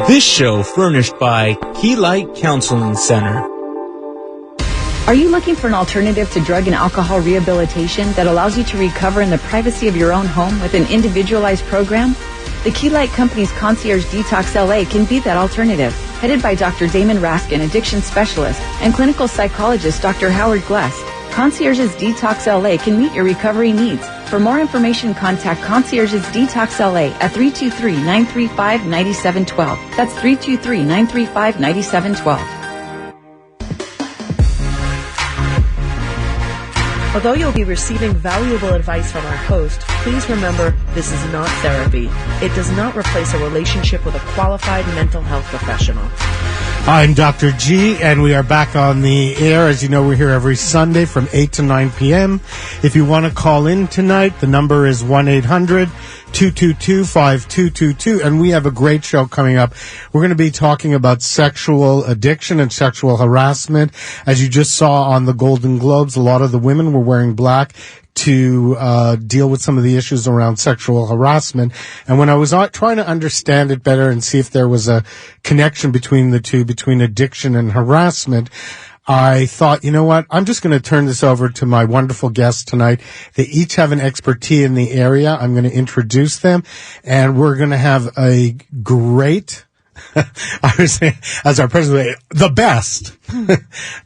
This show furnished by Key Light Counseling Center. Are you looking for an alternative to drug and alcohol rehabilitation that allows you to recover in the privacy of your own home with an individualized program? The Key Light Company's Concierges Detox LA can be that alternative. Headed by Dr. Damon Raskin, addiction specialist, and clinical psychologist Dr. Howard Gluss, Concierges Detox LA can meet your recovery needs. For more information, contact Concierges Detox LA at 323-935-9712. That's 323-935-9712. Although you'll be receiving valuable advice from our host, please remember this is not therapy. It does not replace a relationship with a qualified mental health professional. I'm Dr. G, and we are back on the air. As you know, we're here every Sunday from 8 to 9 p.m. If you want to call in tonight, the number is 1-800-222-5222, and we have a great show coming up. We're going to be talking about sexual addiction and sexual harassment. As you just saw on the Golden Globes, a lot of the women were wearing black to deal with some of the issues around sexual harassment. And when I was trying to understand it better and see if there was a connection between the two, between addiction and harassment, I thought, you know what, I'm just going to turn this over to my wonderful guests tonight. They each have an expertise in the area. I'm going to introduce them, and we're going to have a great I was saying, as our president, the best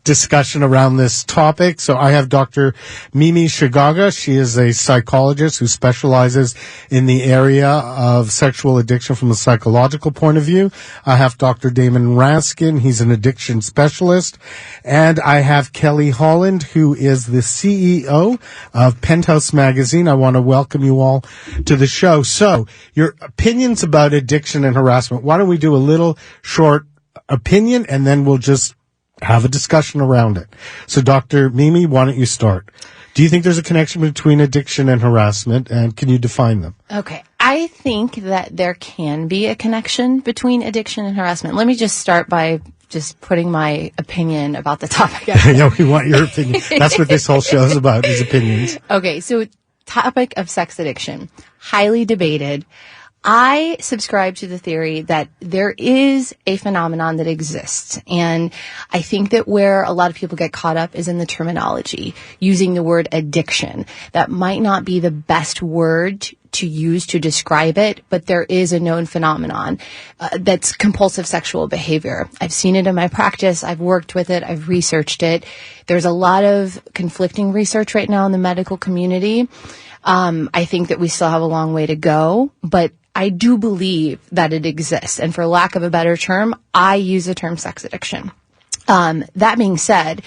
discussion around this topic. So I have Dr. Mimi Shigaga. She is a psychologist who specializes in the area of sexual addiction from a psychological point of view. I have Dr. Damon Raskin. He's an addiction specialist. And I have Kelly Holland, who is the CEO of Penthouse Magazine. I want to welcome you all to the show. So your opinions about addiction and harassment. Why don't we do a little short opinion, and then we'll just have a discussion around it. So, Dr. Mimi, why don't you start? Do you think there's a connection between addiction and harassment, and can you define them? Okay. I think that there can be a connection between addiction and harassment. Let me just start by just putting my opinion about the topic. Yeah, we want your opinion. That's what this whole show is about, is opinions. Okay, so topic of sex addiction, highly debated. I subscribe to the theory that there is a phenomenon that exists. And I think that where a lot of people get caught up is in the terminology, using the word addiction. That might not be the best word to use to describe it, but there is a known phenomenon that's compulsive sexual behavior. I've seen it in my practice. I've worked with it. I've researched it. There's a lot of conflicting research right now in the medical community. I think that we still have a long way to go, but I do believe that it exists. And for lack of a better term, I use the term sex addiction. That being said,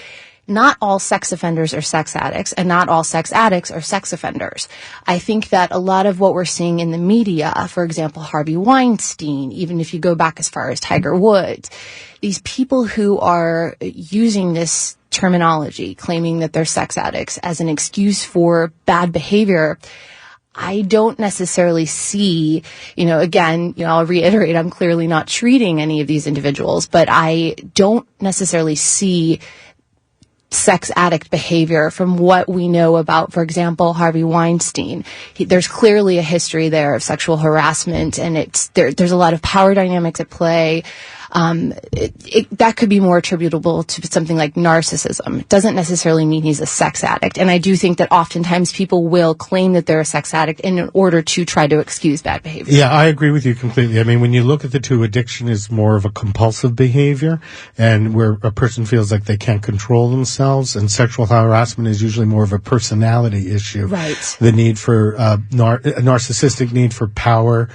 not all sex offenders are sex addicts, and not all sex addicts are sex offenders. I think that a lot of what we're seeing in the media, for example, Harvey Weinstein, even if you go back as far as Tiger Woods, these people who are using this terminology, claiming that they're sex addicts as an excuse for bad behavior, I don't necessarily see, again, I'll reiterate, I'm clearly not treating any of these individuals, but I don't necessarily see sex addict behavior from what we know about, for example, Harvey Weinstein. There's clearly a history there of sexual harassment, and there's a lot of power dynamics at play. That could be more attributable to something like narcissism. It doesn't necessarily mean he's a sex addict. And I do think that oftentimes people will claim that they're a sex addict in order to try to excuse bad behavior. Yeah, I agree with you completely. I mean, when you look at the two, addiction is more of a compulsive behavior, and where a person feels like they can't control themselves, and sexual harassment is usually more of a personality issue. Right. The need for narcissistic need for power,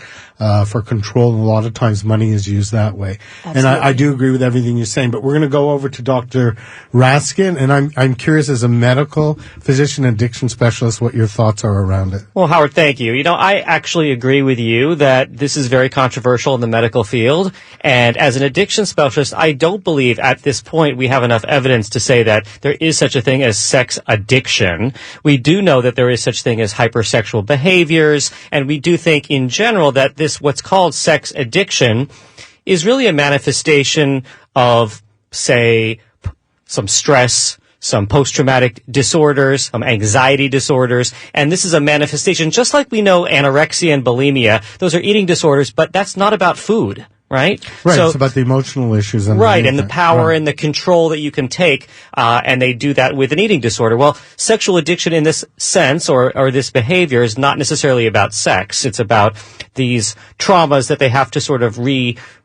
for control, and a lot of times money is used that way. Absolutely. And I do agree with everything you're saying, but we're going to go over to Dr. Raskin, and I'm curious, as a medical physician, addiction specialist, what your thoughts are around it. Well, Howard, thank you. I actually agree with you that this is very controversial in the medical field, and as an addiction specialist, I don't believe at this point we have enough evidence to say that there is such a thing as sex addiction. We do know that there is such a thing as hypersexual behaviors, and we do think in general that this, what's called sex addiction, is really a manifestation of, say, some stress, some post-traumatic disorders, some anxiety disorders, and this is a manifestation, just like we know anorexia and bulimia, those are eating disorders, but that's not about food. right? Right, So, it's about the emotional issues. Right, and the power right. and the control that you can take, and they do that with an eating disorder. Well, sexual addiction in this sense, or this behavior, is not necessarily about sex. It's about these traumas that they have to sort of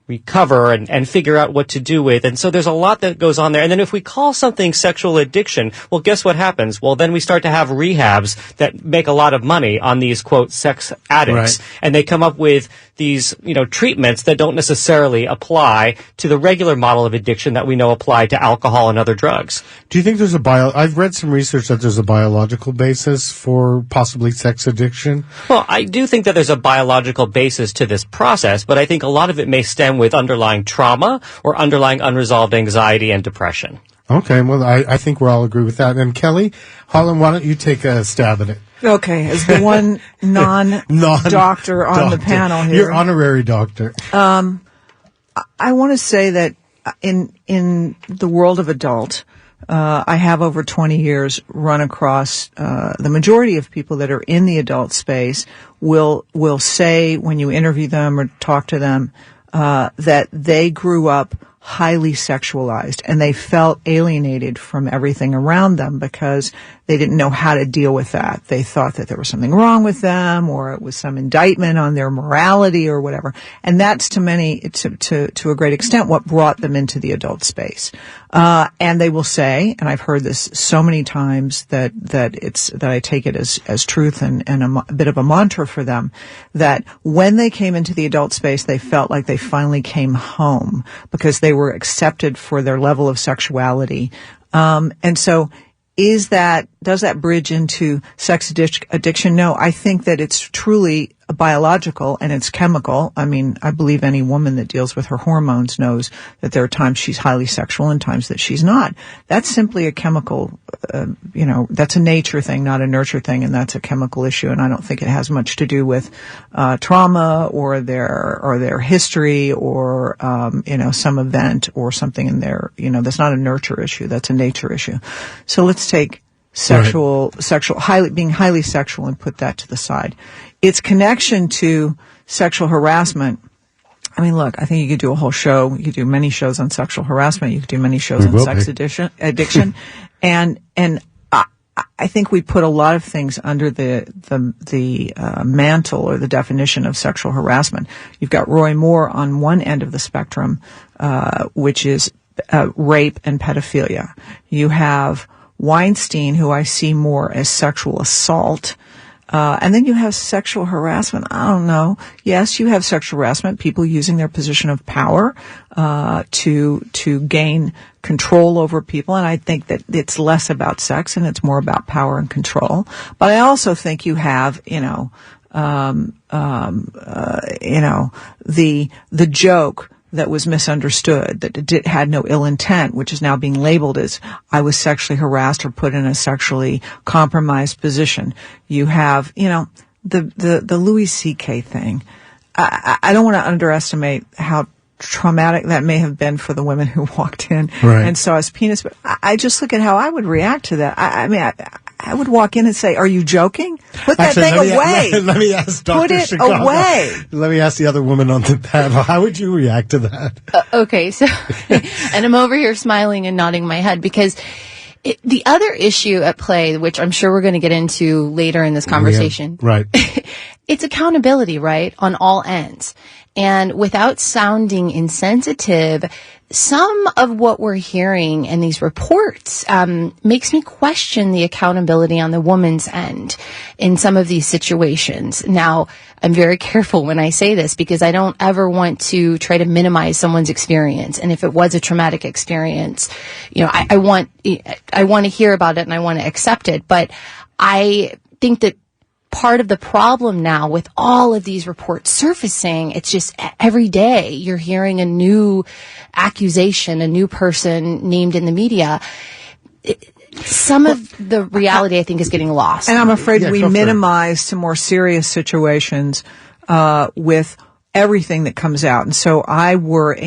recover and figure out what to do with. And so there's a lot that goes on there. And then if we call something sexual addiction, well, guess what happens? Well, then we start to have rehabs that make a lot of money on these, quote, sex addicts. Right. And they come up with these, treatments that don't necessarily apply to the regular model of addiction that we know apply to alcohol and other drugs. Do you think there's I've read some research that there's a biological basis for possibly sex addiction? Well, I do think that there's a biological basis to this process, but I think a lot of it may stem with underlying trauma or underlying unresolved anxiety and depression. Okay, well, I think we all agree with that. And Kelly, Holland, why don't you take a stab at it? Okay, as the one non-doctor on the panel here. You're honorary doctor. I want to say that in the world of adult, I have over 20 years run across the majority of people that are in the adult space will say when you interview them or talk to them that they grew up highly sexualized and they felt alienated from everything around them because they didn't know how to deal with that. They thought that there was something wrong with them or it was some indictment on their morality or whatever. And that's to a great extent what brought them into the adult space. And they will say, and I've heard this so many times that I take it as truth and a bit of a mantra for them, that when they came into the adult space, they felt like they finally came home because they were accepted for their level of sexuality. And so does that bridge into sex addiction? No, I think that it's truly biological and it's chemical. I mean, I believe any woman that deals with her hormones knows that there are times she's highly sexual and times that she's not. That's simply a chemical, that's a nature thing, not a nurture thing, and that's a chemical issue. And I don't think it has much to do with trauma or their history or some event or something in their, that's not a nurture issue. That's a nature issue. So let's take being highly sexual and put that to the side. Its connection to sexual harassment. I mean, look, I think you could do a whole show. You could do many shows on sexual harassment. You could do many shows on sex addiction. And I think we put a lot of things under the mantle or the definition of sexual harassment. You've got Roy Moore on one end of the spectrum, which is rape and pedophilia. You have Weinstein, who I see more as sexual assault. And then you have sexual harassment. I don't know. Yes, you have sexual harassment, people using their position of power, to gain control over people. And I think that it's less about sex and it's more about power and control. But I also think you have, the joke that was misunderstood, that had no ill intent, which is now being labeled as I was sexually harassed or put in a sexually compromised position. You have, the Louis C.K. thing. I don't want to underestimate how traumatic that may have been for the women who walked in and saw his penis, but I just look at how I would react to that. I would walk in and say, "Are you joking? Put that thing away." Let me ask Dr. Put it Chicago. away. Let me ask the other woman on the panel. How would you react to that? Okay, so, and I'm over here smiling and nodding my head because the other issue at play, which I'm sure we're going to get into later in this conversation, right? It's accountability, right, on all ends. And without sounding insensitive, some of what we're hearing in these reports makes me question the accountability on the woman's end in some of these situations. Now, I'm very careful when I say this because I don't ever want to try to minimize someone's experience. And if it was a traumatic experience, I want to hear about it and I want to accept it. But I think that part of the problem now with all of these reports surfacing, it's just every day you're hearing a new accusation, a new person named in the media. Some of the reality, I think, is getting lost. And I'm afraid we minimize to more serious situations with everything that comes out. And so I worry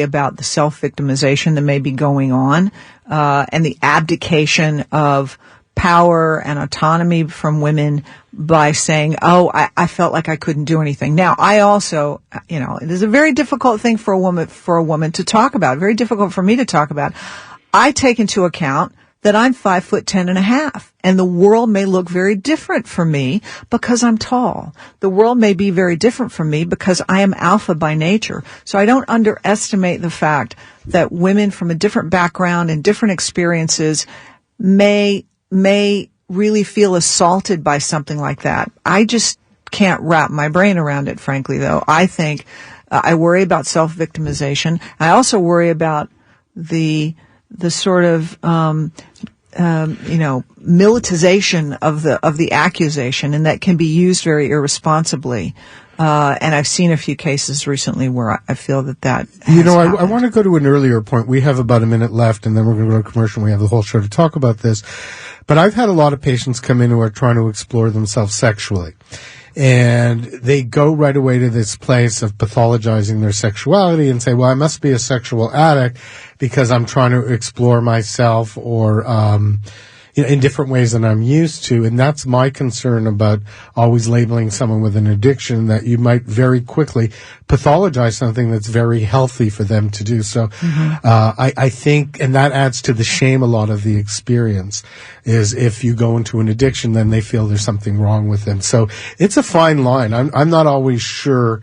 about the self-victimization that may be going on and the abdication of power and autonomy from women by saying, oh, I felt like I couldn't do anything. Now, I also, it is a very difficult thing for a woman to talk about, very difficult for me to talk about. I take into account that I'm 5'10.5", and the world may look very different for me because I'm tall. The world may be very different for me because I am alpha by nature. So I don't underestimate the fact that women from a different background and different experiences may really feel assaulted by something like that. I just can't wrap my brain around it, frankly, though. I think I worry about self-victimization. I also worry about the sort of militarization of the accusation, and that can be used very irresponsibly. And I've seen a few cases recently where I feel that has happened. I want to go to an earlier point. We have about a minute left, and then we're going to go to commercial, and we have the whole show to talk about this. But I've had a lot of patients come in who are trying to explore themselves sexually. And they go right away to this place of pathologizing their sexuality and say, well, I must be a sexual addict because I'm trying to explore myself or, in different ways than I'm used to. And that's my concern about always labeling someone with an addiction, that you might very quickly pathologize something that's very healthy for them to do. So, I think, and that adds to the shame a lot of the experience, is if you go into an addiction, then they feel there's something wrong with them. So it's a fine line. I'm not always sure,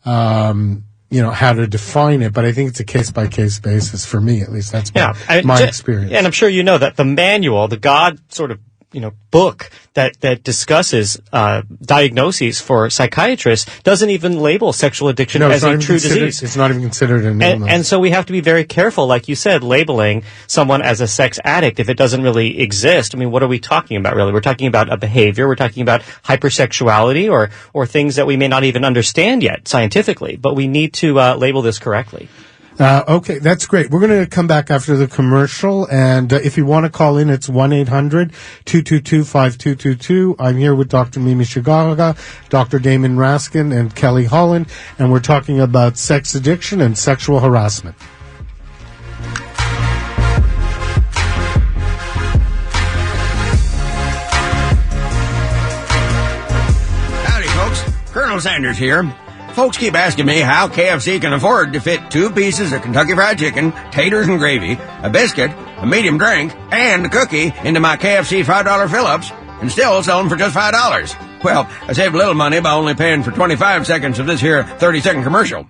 how to define it, but I think it's a case-by-case basis for me, at least. That's my experience. And I'm sure you know that the manual, the God sort of, book that discusses diagnoses for psychiatrists doesn't even label sexual addiction as a true disease. It's not even considered an illness. And so we have to be very careful, like you said, labeling someone as a sex addict if it doesn't really exist. I mean, what are we talking about, really? We're talking about a behavior. We're talking about hypersexuality or things that we may not even understand yet scientifically, but we need to label this correctly. Okay, that's great. We're going to come back after the commercial, and if you want to call in, it's 1-800-222-5222. I'm here with Dr. Mimi Shigaga, Dr. Damon Raskin, and Kelly Holland, and we're talking about sex addiction and sexual harassment. Howdy, folks. Colonel Sanders here. Folks keep asking me how KFC can afford to fit 2 pieces of Kentucky Fried Chicken, taters and gravy, a biscuit, a medium drink, and a cookie into my KFC $5 fill-ups and still sell them for just $5. Well, I saved a little money by only paying for 25 seconds of this here 30-second commercial.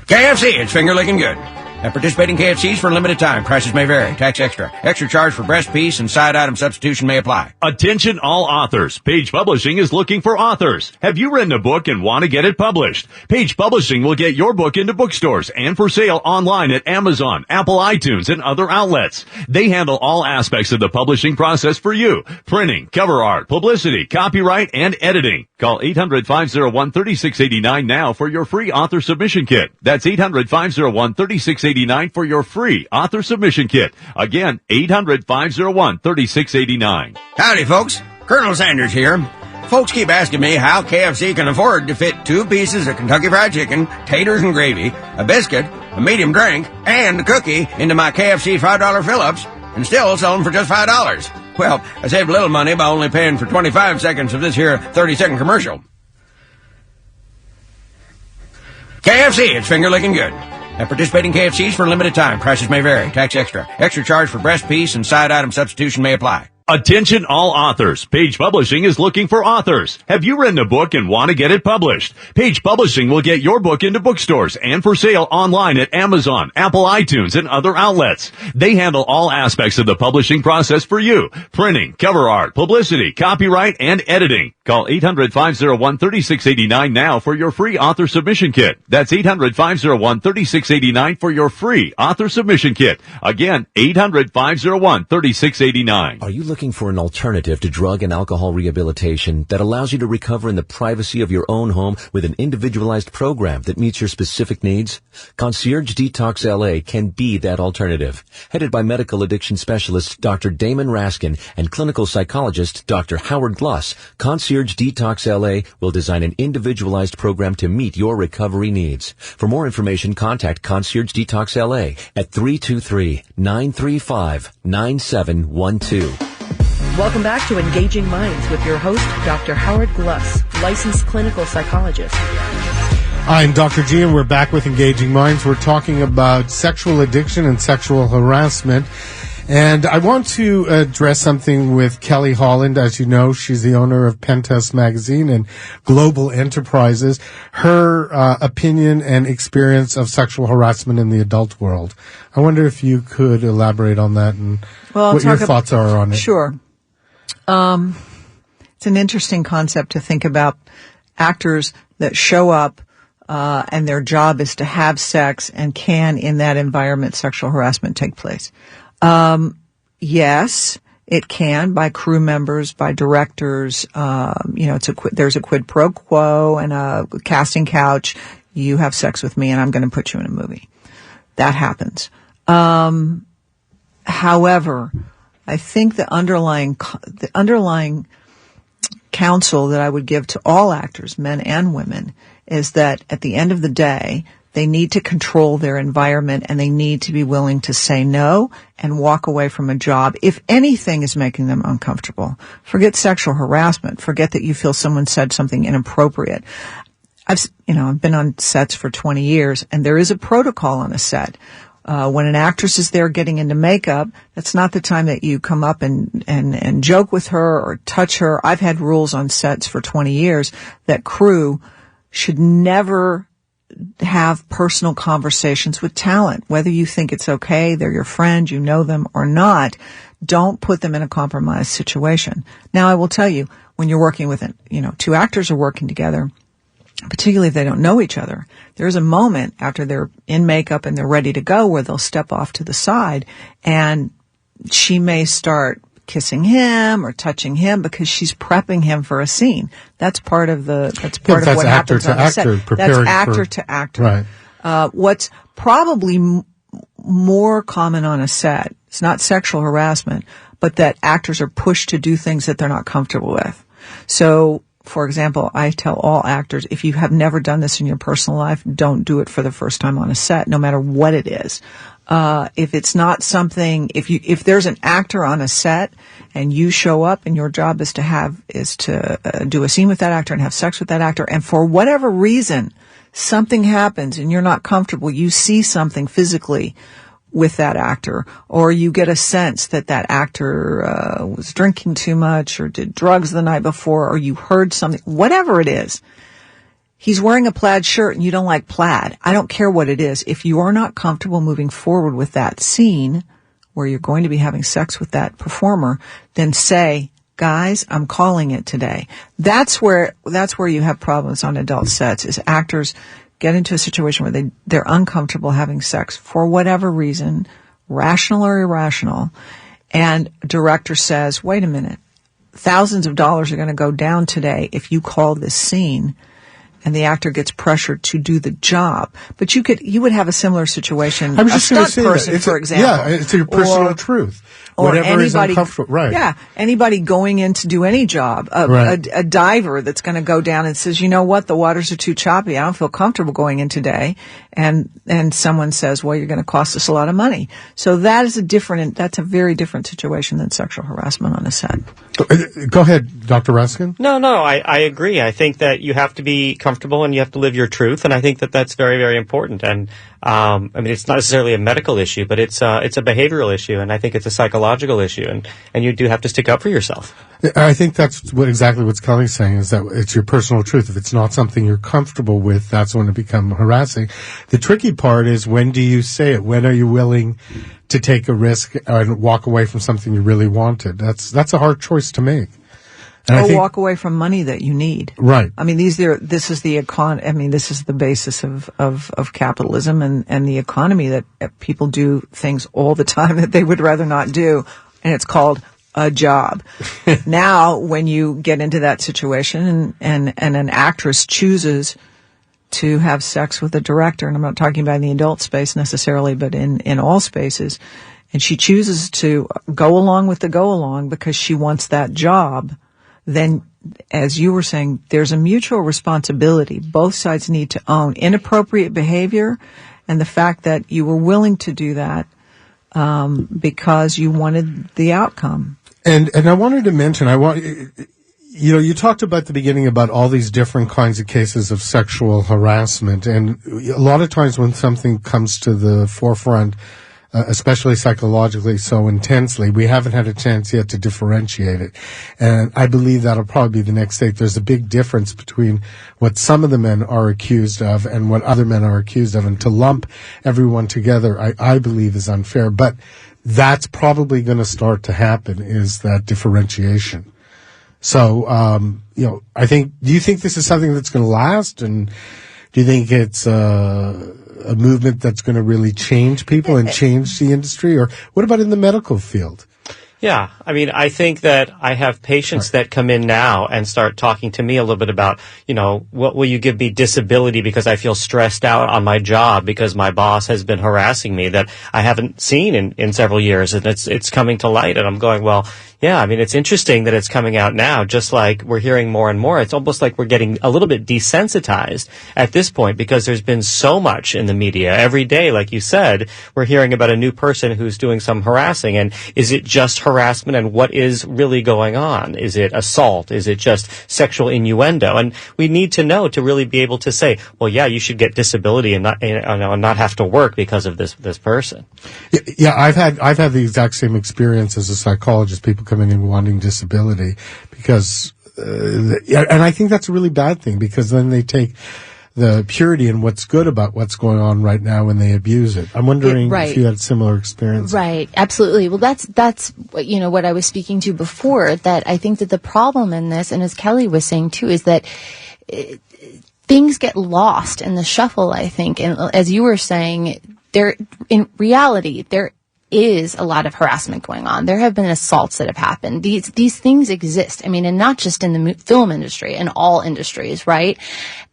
KFC, it's finger-licking good. At participating KFCs for a limited time, prices may vary. Tax extra. Extra charge for breast piece and side item substitution may apply. Attention all authors. Page Publishing is looking for authors. Have you written a book and want to get it published? Page Publishing will get your book into bookstores and for sale online at Amazon, Apple iTunes, and other outlets. They handle all aspects of the publishing process for you. Printing, cover art, publicity, copyright, and editing. Call 800-501-3689 now for your free author submission kit. That's 800-501-3689 for your free author submission kit. Again, 800-501-3689. Howdy, folks. Colonel Sanders here. Folks keep asking me how KFC can afford to fit 2 pieces of Kentucky Fried Chicken, taters and gravy, a biscuit, a medium drink, and a cookie into my KFC $5 fill-ups and still sell them for just $5. Well, I saved a little money by only paying for 25 seconds of this here 30-second commercial. KFC, it's finger-licking good. At participating KFCs for a limited time, prices may vary. Tax extra. Extra charge for breast piece and side item substitution may apply. Attention all authors. Page Publishing is looking for authors. Have you written a book and want to get it published? Page Publishing will get your book into bookstores and for sale online at Amazon, Apple iTunes, and other outlets. They handle all aspects of the publishing process for you. Printing, cover art, publicity, copyright, and editing. Call 800-501-3689 now for your free author submission kit. That's 800-501-3689 for your free author submission kit. Again, 800-501-3689. Are you looking looking for an alternative to drug and alcohol rehabilitation that allows you to recover in the privacy of your own home with an individualized program that meets your specific needs? Concierges Detox LA can be that alternative. Headed by medical addiction specialist Dr. Damon Raskin and clinical psychologist Dr. Howard Gluss, Concierges Detox LA will design an individualized program to meet your recovery needs. For more information, contact Concierges Detox LA at 323-935-9712. Welcome back to Engaging Minds with your host, Dr. Howard Gluss, licensed clinical psychologist. I'm Dr. G, and we're back with Engaging Minds. We're talking about sexual addiction and sexual harassment. And I want to address something with Kelly Holland. As you know, she's the owner of Pentest Magazine and Global Enterprises. Her opinion and experience of sexual harassment in the adult world. I wonder if you could elaborate on that and what your thoughts are on it. Sure. It's an interesting concept to think about actors that show up and their job is to have sex, and can, in that environment, sexual harassment take place? Yes, it can, by crew members, by directors. There's a quid pro quo and a casting couch. You have sex with me and I'm going to put you in a movie. That happens. However, I think the underlying counsel that I would give to all actors, men and women, is that at the end of the day, they need to control their environment and they need to be willing to say no and walk away from a job if anything is making them uncomfortable. Forget sexual harassment. Forget that you feel someone said something inappropriate. I've been on sets for 20 years, and there is a protocol on a set. When an actress is there getting into makeup, that's not the time that you come up and joke with her or touch her. I've had rules on sets for 20 years that crew should never have personal conversations with talent. Whether you think it's okay, they're your friend, you know them or not, don't put them in a compromised situation. Now, I will tell you, when you're working with two actors are working together, particularly if they don't know each other, there's a moment after they're in makeup and they're ready to go where they'll step off to the side and she may start kissing him or touching him because she's prepping him for a scene. That's part of what happens on the set. That's actor to actor. Right. What's probably more common on a set, it's not sexual harassment, but that actors are pushed to do things that they're not comfortable with. So, for example, I tell all actors, if you have never done this in your personal life, don't do it for the first time on a set, no matter what it is. If it's not something, if there's an actor on a set and you show up and your job is to do a scene with that actor and have sex with that actor, and for whatever reason something happens and you're not comfortable, you see something physically with that actor, or you get a sense that actor was drinking too much or did drugs the night before, or you heard something, whatever it is. He's wearing a plaid shirt and you don't like plaid. I don't care what it is. If you are not comfortable moving forward with that scene where you're going to be having sex with that performer, then say, guys, I'm calling it today. That's where you have problems on adult sets, is actors get into a situation where they're uncomfortable having sex for whatever reason, rational or irrational, and a director says, wait a minute, thousands of dollars are going to go down today if you call this scene, and the actor gets pressured to do the job. But you would have a similar situation, I'm just a stunt person, for example. Yeah, it's your personal truth. Whatever is uncomfortable. Right. Yeah, anybody going in to do any job, a diver that's going to go down and says, you know what, the waters are too choppy, I don't feel comfortable going in today, and someone says, well, you're going to cost us a lot of money. So that's a very different situation than sexual harassment on a set. Go ahead, Dr. Raskin. No, I agree. I think that you have to be comfortable and you have to live your truth, and I think that that's very, very important. And it's not necessarily a medical issue, but it's a behavioral issue, and I think it's a psychological issue, and you do have to stick up for yourself. I think that's exactly what Kelly's saying, is that it's your personal truth. If it's not something you're comfortable with, that's when it becomes harassing. The tricky part is, when do you say it? When are you willing to take a risk and walk away from something you really wanted? That's a hard choice to make. And walk away from money that you need. Right. I mean, this is the basis of capitalism and the economy, that people do things all the time that they would rather not do. And it's called a job. Now, when you get into that situation and an actress chooses to have sex with a director, and I'm not talking about in the adult space necessarily, but in all spaces, and she chooses to go along with the go along because she wants that job, then, as you were saying, there's a mutual responsibility. Both sides need to own inappropriate behavior and the fact that you were willing to do that because you wanted the outcome. And I wanted to mention, you talked about at the beginning about all these different kinds of cases of sexual harassment, and a lot of times when something comes to the forefront, especially psychologically so intensely, we haven't had a chance yet to differentiate it. And I believe that'll probably be the next stage. There's a big difference between what some of the men are accused of and what other men are accused of, and to lump everyone together, I believe is unfair. But that's probably going to start to happen, is that differentiation. So, do you think this is something that's going to last? And do you think it's a movement that's going to really change people and change the industry? Or what about in the medical field? Yeah, I mean, I think that I have patients that come in now and start talking to me a little bit about, what will you give me disability because I feel stressed out on my job because my boss has been harassing me that I haven't seen in several years, and it's coming to light. And I'm going, well, yeah, I mean, it's interesting that it's coming out now, just like we're hearing more and more. It's almost like we're getting a little bit desensitized at this point because there's been so much in the media. Every day, like you said, we're hearing about a new person who's doing some harassing. And is it just harassment, and what is really going on? Is it assault? Is it just sexual innuendo? And we need to know to really be able to say, well, yeah, you should get disability and not have to work because of this person. Yeah, I've had the exact same experience as a psychologist. People coming in wanting disability because, and I think that's a really bad thing, because then they take the purity and what's good about what's going on right now and they abuse it. I'm wondering if you had similar experience. Right, absolutely. Well, that's what I was speaking to before, that I think that the problem in this, and as Kelly was saying too, is that things get lost in the shuffle, I think. And as you were saying, in reality, there is a lot of harassment going on. There have been assaults that have happened. These things exist. I mean, and not just in the film industry, in all industries, right?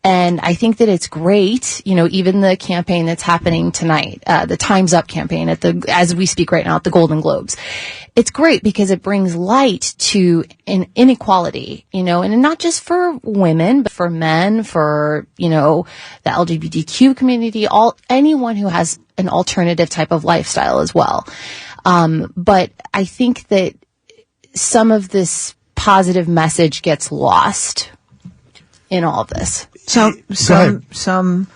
And I think that it's great, even the campaign that's happening tonight, the Time's Up campaign as we speak right now at the Golden Globes. It's great because it brings light to an inequality, and not just for women, but for men, for, the LGBTQ community, anyone who has an alternative type of lifestyle as well. But I think that some of this positive message gets lost in all of this. Some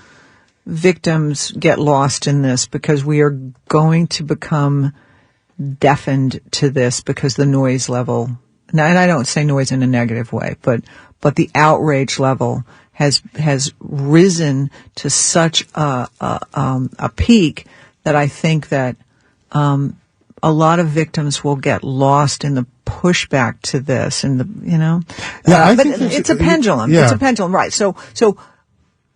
victims get lost in this because we are going to become deafened to this because the noise level, and I don't say noise in a negative way, but the outrage level has risen to such a peak that I think that a lot of victims will get lost in the pushback to this, and but it's a pendulum. Yeah. It's a pendulum, right? So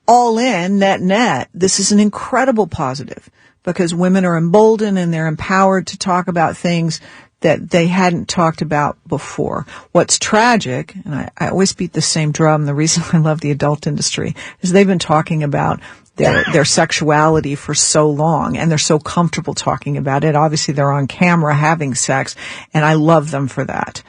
all in, net, this is an incredible positive because women are emboldened and they're empowered to talk about things that they hadn't talked about before. What's tragic, and I always beat the same drum, the reason I love the adult industry is they've been talking about their sexuality for so long, and they're so comfortable talking about it. Obviously, they're on camera having sex, and I love them for that.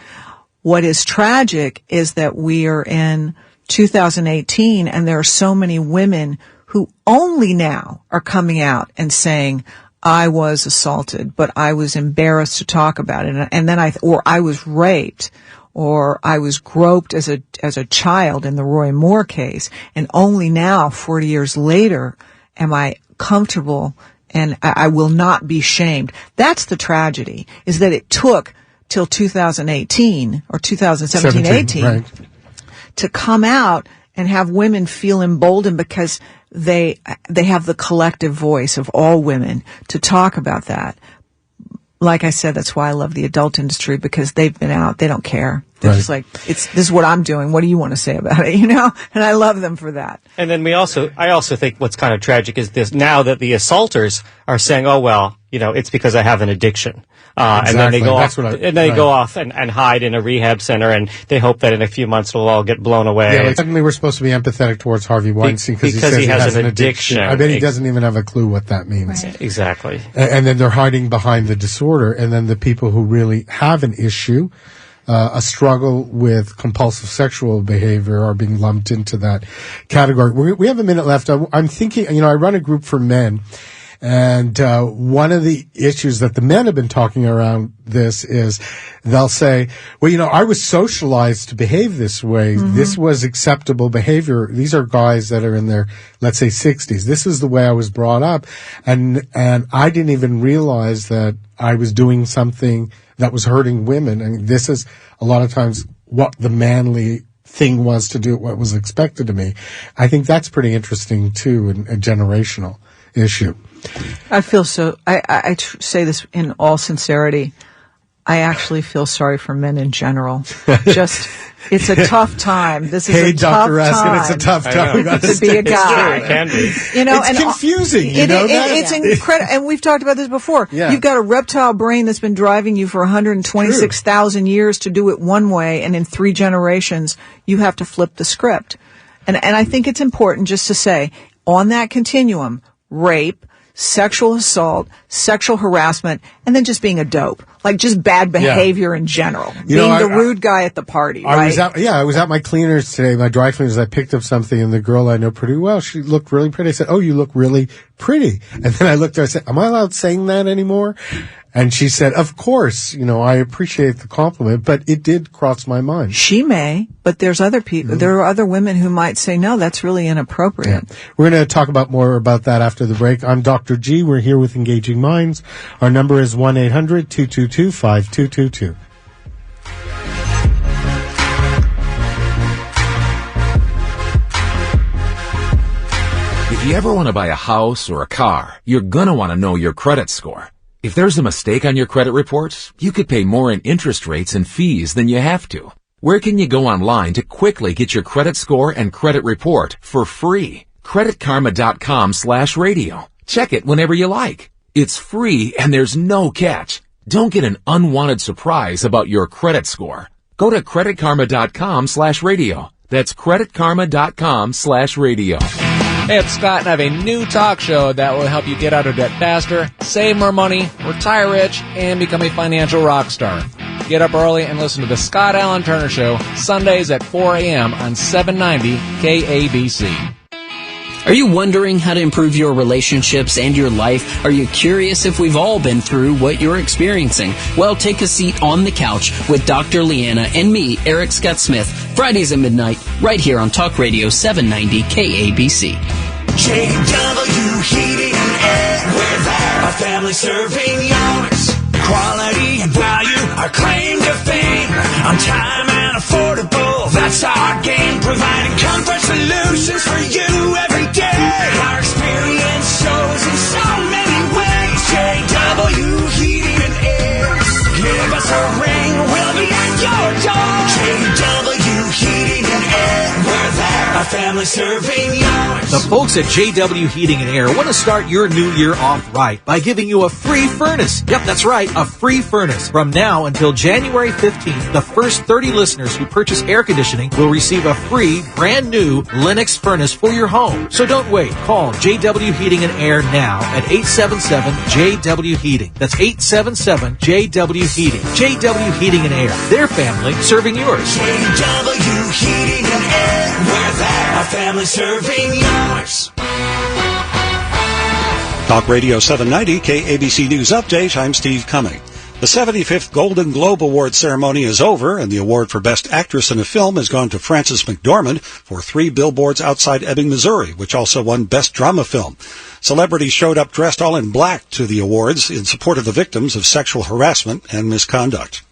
What is tragic is that we are in 2018, and there are so many women who only now are coming out and saying, I was assaulted, but I was embarrassed to talk about it, and then I was raped, or I was groped as a child in the Roy Moore case, and only now, 40 years later, am I comfortable and I will not be shamed. That's the tragedy, is that it took till 2018 or 2017-18 right, to come out and have women feel emboldened because they have the collective voice of all women to talk about that. Like I said, that's why I love the adult industry, because they've been out. They don't care. They're just like, this is what I'm doing. What do you want to say about it? And I love them for that. And then I also think what's kind of tragic is this, now that the assaulters are saying, oh, well, it's because I have an addiction. Exactly. And then they go That's off, and they go off and hide in a rehab center, and they hope that in a few months it'll all get blown away. Yeah, suddenly we're supposed to be empathetic towards Harvey Weinstein because he says he has an addiction. I bet he doesn't even have a clue what that means. Right. Exactly. And then they're hiding behind the disorder, and then the people who really have an issue, a struggle with compulsive sexual behavior, are being lumped into that category. We have a minute left. I'm thinking, I run a group for men. And one of the issues that the men have been talking around this is they'll say, well, I was socialized to behave this way. Mm-hmm. This was acceptable behavior. These are guys that are in their, let's say, 60s. This is the way I was brought up. And I didn't even realize that I was doing something that was hurting women. And this is a lot of times what the manly thing was to do, what was expected of me. I think that's pretty interesting, too, and a generational issue. I feel so. I say this in all sincerity. I actually feel sorry for men in general. It's a tough time. This is a tough Dr. Raskin, time. It's a tough time to be a guy. It can be. It's confusing. It's incredible. And we've talked about this before. Yeah. You've got a reptile brain that's been driving you for 126,000 years to do it one way, and in 3 generations, you have to flip the script. And I think it's important just to say, on that continuum, rape, sexual assault, sexual harassment, and then just being a dope. Like just bad behavior in general. Being the rude guy at the party, right? I was at my cleaners today, my dry cleaners. I picked up something, and the girl I know pretty well, she looked really pretty. I said, oh, you look really pretty. And then I looked at her, I said, am I allowed saying that anymore? And she said, of course, I appreciate the compliment, but it did cross my mind. She may, but there's other people, Mm-hmm. there are other women who might say, no, that's really inappropriate. Yeah. We're going to talk more about that after the break. I'm Dr. G. We're here with Engaging Minds. Our number is 1-800-222-5222. If you ever want to buy a house or a car, you're going to want to know your credit score. If there's a mistake on your credit reports, you could pay more in interest rates and fees than you have to. Where can you go online to quickly get your credit score and credit report for free? CreditKarma.com/radio. Check it whenever you like. It's free and there's no catch. Don't get an unwanted surprise about your credit score. Go to CreditKarma.com/radio. That's CreditKarma.com/radio. Hey, it's Scott, and I have a new talk show that will help you get out of debt faster, save more money, retire rich, and become a financial rock star. Get up early and listen to the Scott Allen Turner Show, Sundays at 4 a.m. on 790 KABC. Are you wondering how to improve your relationships and your life? Are you curious if we've all been through what you're experiencing? Well, take a seat on the couch with Dr. Leanna and me, Eric Scott Smith, Fridays at midnight, right here on Talk Radio 790 KABC. JW Heating and Air, we're there. A family serving yours. Quality and value, our claim to fame. On time and affordable, that's our game. Providing comfort solutions for you every day. Our experience shows in so many ways. JW Heating and Air. Give us a ring, we'll be at your door. JW Heating and Air, we're there. A family serving yours. The folks at JW Heating and Air want to start your new year off right by giving you a free furnace. Yep, that's right, a free furnace. From now until January 15th, the first 30 listeners who purchase air conditioning will receive a free, brand new Lennox furnace for your home. So don't wait. Call JW Heating and Air now at 877-JW Heating. That's 877-JW Heating. JW Heating and Air. Their family serving yours. JW Heating and Air, we're there. A family serving yours. Talk Radio 790, KABC News Update. I'm Steve Cumming. The 75th Golden Globe Award ceremony is over, and the award for Best Actress in a Film has gone to Frances McDormand for 3 Billboards Outside Ebbing, Missouri, which also won Best Drama Film. Celebrities showed up dressed all in black to the awards in support of the victims of sexual harassment and misconduct.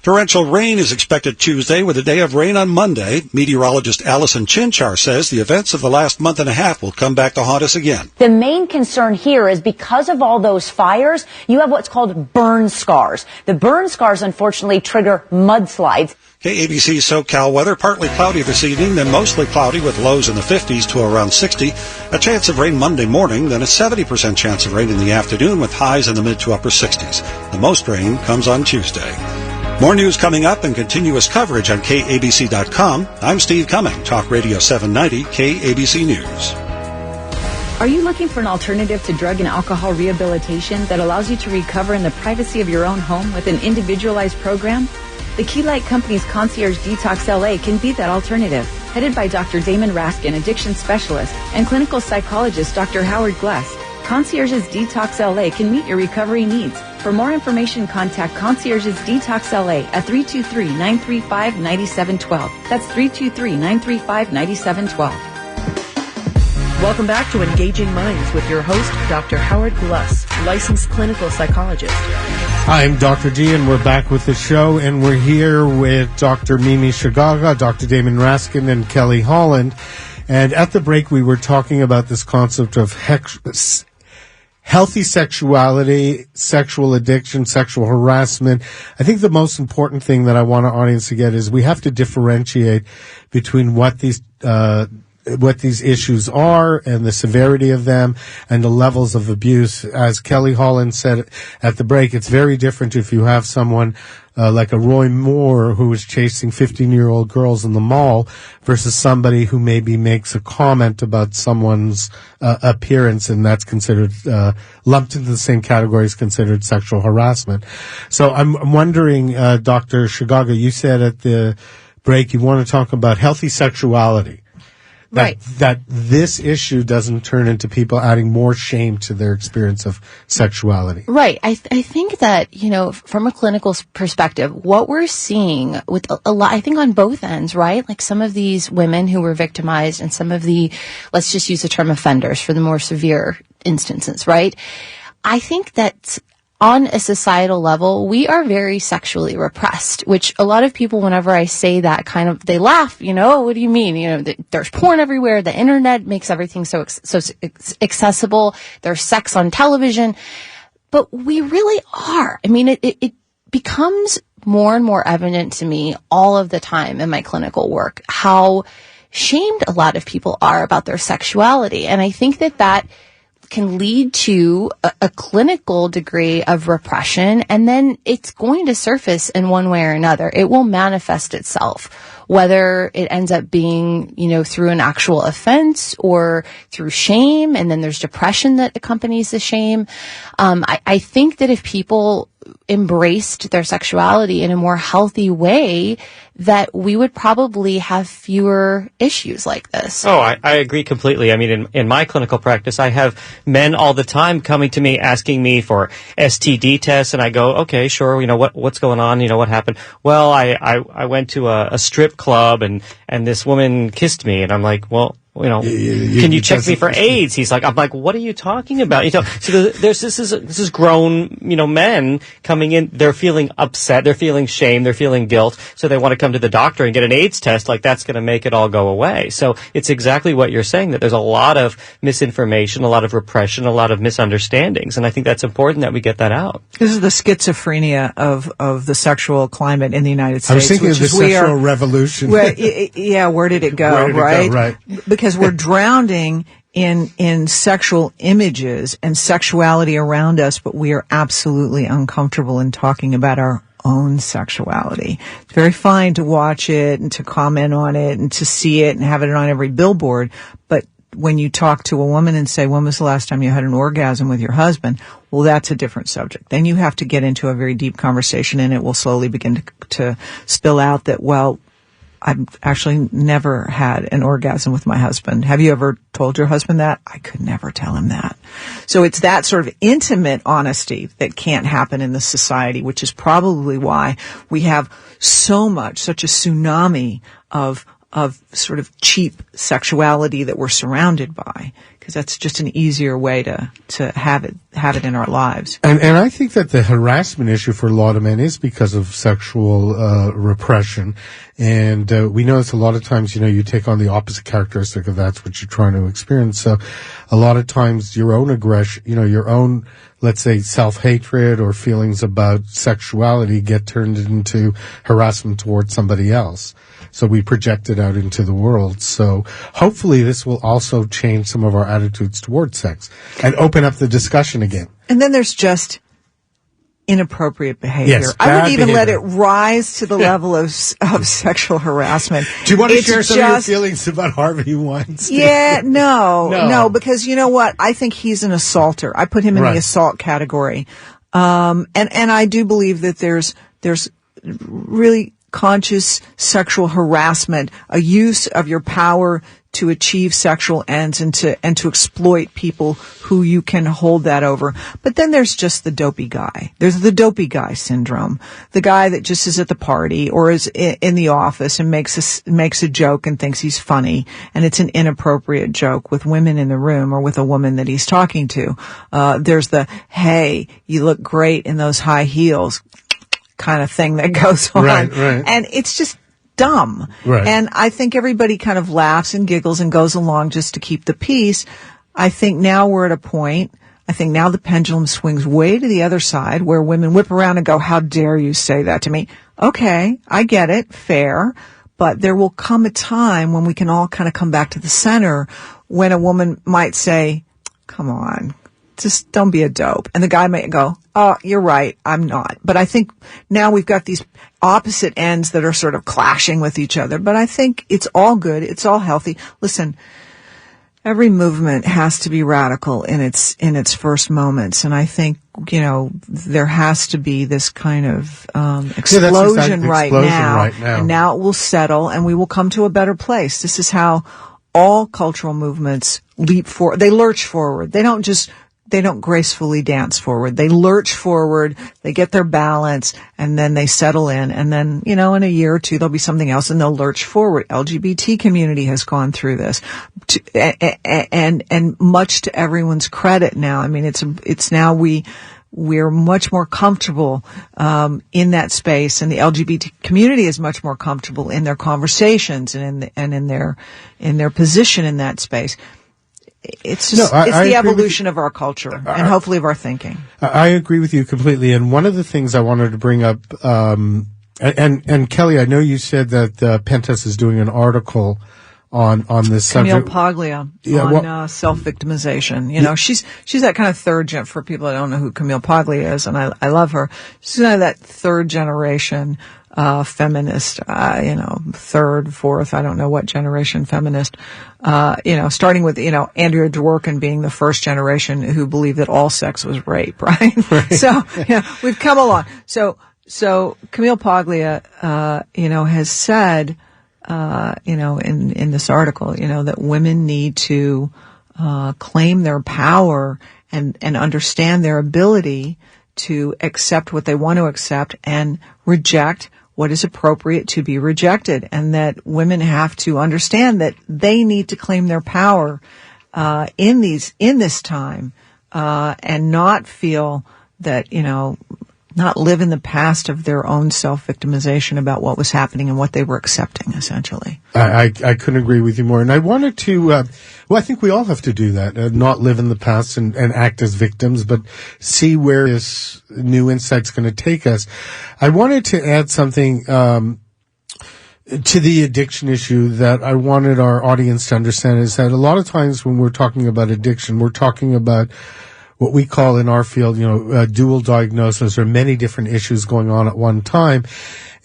Torrential rain is expected Tuesday with a day of rain on Monday. Meteorologist Allison Chinchar says the events of the last month and a half will come back to haunt us again. The main concern here is because of all those fires, you have what's called burn scars. The burn scars, unfortunately, trigger mudslides. KABC SoCal weather, partly cloudy this evening, then mostly cloudy with lows in the 50s to around 60. A chance of rain Monday morning, then a 70% chance of rain in the afternoon with highs in the mid to upper 60s. The most rain comes on Tuesday. More news coming up and continuous coverage on KABC.com. I'm Steve Cumming, Talk Radio 790, KABC News. Are you looking for an alternative to drug and alcohol rehabilitation that allows you to recover in the privacy of your own home with an individualized program? The Key Light Company's Concierges Detox LA can be that alternative. Headed by Dr. Damon Raskin, addiction specialist, and clinical psychologist Dr. Howard Gluss, Concierges Detox LA can meet your recovery needs. For more information, contact Concierges Detox LA at 323-935-9712. That's 323-935-9712. Welcome back to Engaging Minds with your host, Dr. Howard Gluss, licensed clinical psychologist. I'm Dr. D, and we're back with the show, and we're here with Dr. Mimi Shagaga, Dr. Damon Raskin, and Kelly Holland. And at the break, we were talking about this concept of healthy sexuality, sexual addiction, sexual harassment. I think the most important thing that I want our audience to get is we have to differentiate between what these issues are and the severity of them and the levels of abuse. As Kelly Holland said at the break, it's very different if you have someone like a Roy Moore who is chasing 15-year-old girls in the mall versus somebody who maybe makes a comment about someone's appearance, and that's considered lumped into the same category as considered sexual harassment. So I'm wondering, Dr. Shagaga, you said at the break you want to talk about healthy sexuality. Right. That this issue doesn't turn into people adding more shame to their experience of sexuality. Right. I think that, from a clinical perspective, what we're seeing with a lot, I think on both ends, right? Like some of these women who were victimized and some of the, let's just use the term offenders for the more severe instances, right? I think that on a societal level, we are very sexually repressed, which a lot of people, whenever I say that, they laugh, what do you mean? There's porn everywhere. The internet makes everything so accessible. There's sex on television. But we really are. I mean, it becomes more and more evident to me all of the time in my clinical work how shamed a lot of people are about their sexuality. And I think that can lead to a clinical degree of repression, and then it's going to surface in one way or another. It will manifest itself, whether it ends up being, through an actual offense or through shame, and then there's depression that accompanies the shame. I think that if people embraced their sexuality in a more healthy way, that we would probably have fewer issues like this. Oh, I agree completely. I mean, in my clinical practice, I have men all the time coming to me asking me for STD tests, and I go, okay, sure, what's going on, what happened? Well, I went to a strip club and this woman kissed me, and I'm like, well, can you check me for AIDS? I'm like, what are you talking about? So this is grown, men coming in. They're feeling upset. They're feeling shame. They're feeling guilt. So they want to come to the doctor and get an AIDS test. Like that's going to make it all go away. So it's exactly what you're saying, that there's a lot of misinformation, a lot of repression, a lot of misunderstandings. And I think that's important that we get that out. This is the schizophrenia of the sexual climate in the United States. I was thinking of the sexual revolution. Where did it go? Right. Because we're drowning in sexual images and sexuality around us, but we are absolutely uncomfortable in talking about our own sexuality. It's very fine to watch it and to comment on it and to see it and have it on every billboard, but when you talk to a woman and say, when was the last time you had an orgasm with your husband? Well, that's a different subject. Then you have to get into a very deep conversation, and it will slowly begin to spill out that, well, I've actually never had an orgasm with my husband. Have you ever told your husband that? I could never tell him that. So it's that sort of intimate honesty that can't happen in this society, which is probably why we have such a tsunami of sort of cheap sexuality that we're surrounded by, because that's just an easier way to have it have it in our lives. And I think that the harassment issue for a lot of men is because of sexual repression. And we notice a lot of times, you take on the opposite characteristic of that's what you're trying to experience. So a lot of times your own aggression, your own, let's say, self-hatred or feelings about sexuality get turned into harassment towards somebody else. So we project it out into the world. So hopefully this will also change some of our attitudes towards sex and open up the discussion again. And then there's just inappropriate behavior. Yes, I wouldn't even let behavior. it rise to the level of sexual harassment. Do you want to It's share some of your just- feelings about Harvey Weinstein? Yeah, no, No. because you know what? I think he's an assaulter. I put him in Right. the assault category. And I do believe that there's really conscious sexual harassment, a use of your power to achieve sexual ends and to exploit people who you can hold that over. But then there's just the dopey guy. There's the dopey guy syndrome. The guy that just is at the party or is in the office and makes a joke and thinks he's funny, and it's an inappropriate joke with women in the room or with a woman that he's talking to. There's the, hey, you look great in those high heels kind of thing that goes on. Right. And it's just dumb. Right. And I think everybody kind of laughs and giggles and goes along just to keep the peace. I think now we're at a point, I think now the pendulum swings way to the other side where women whip around and go, how dare you say that to me? Okay, I get it, fair. But there will come a time when we can all kind of come back to the center when a woman might say, come on, just don't be a dope. And the guy might go, oh, you're right, I'm not. But I think now we've got these opposite ends that are sort of clashing with each other. But I think it's all good. It's all healthy. Listen, every movement has to be radical in its first moments. And I think, there has to be this kind of explosion right now. And now it will settle and we will come to a better place. This is how all cultural movements leap forward. They lurch forward. They don't gracefully dance forward. They lurch forward, they get their balance, and then they settle in. And then, in a year or two, there'll be something else and they'll lurch forward. LGBT community has gone through this. And much to everyone's credit now. I mean, it's now we're much more comfortable, in that space, and the LGBT community is much more comfortable in their conversations and in their position in that space. It's just, it's the evolution of our culture and hopefully of our thinking. I agree with you completely. And one of the things I wanted to bring up, and Kelly, I know you said that Pentas is doing an article on this Camille subject. Paglia on self-victimization. She's that kind of third gen, for people that don't know who Camille Paglia is, and I love her. She's kind of that third generation feminist, third, fourth, I don't know what generation feminist, starting with, Andrea Dworkin being the first generation who believed that all sex was rape, right? So, we've come along. So Camille Paglia, has said, in this article, that women need to, claim their power and understand their ability to accept what they want to accept and reject what is appropriate to be rejected, and that women have to understand that they need to claim their power in this time, and not feel that, not live in the past of their own self-victimization about what was happening and what they were accepting, essentially. I couldn't agree with you more. And I wanted to, I think we all have to do that, not live in the past and act as victims, but see where this new insight's going to take us. I wanted to add something, to the addiction issue that I wanted our audience to understand, is that a lot of times when we're talking about addiction, we're talking about what we call in our field, dual diagnosis, or many different issues going on at one time.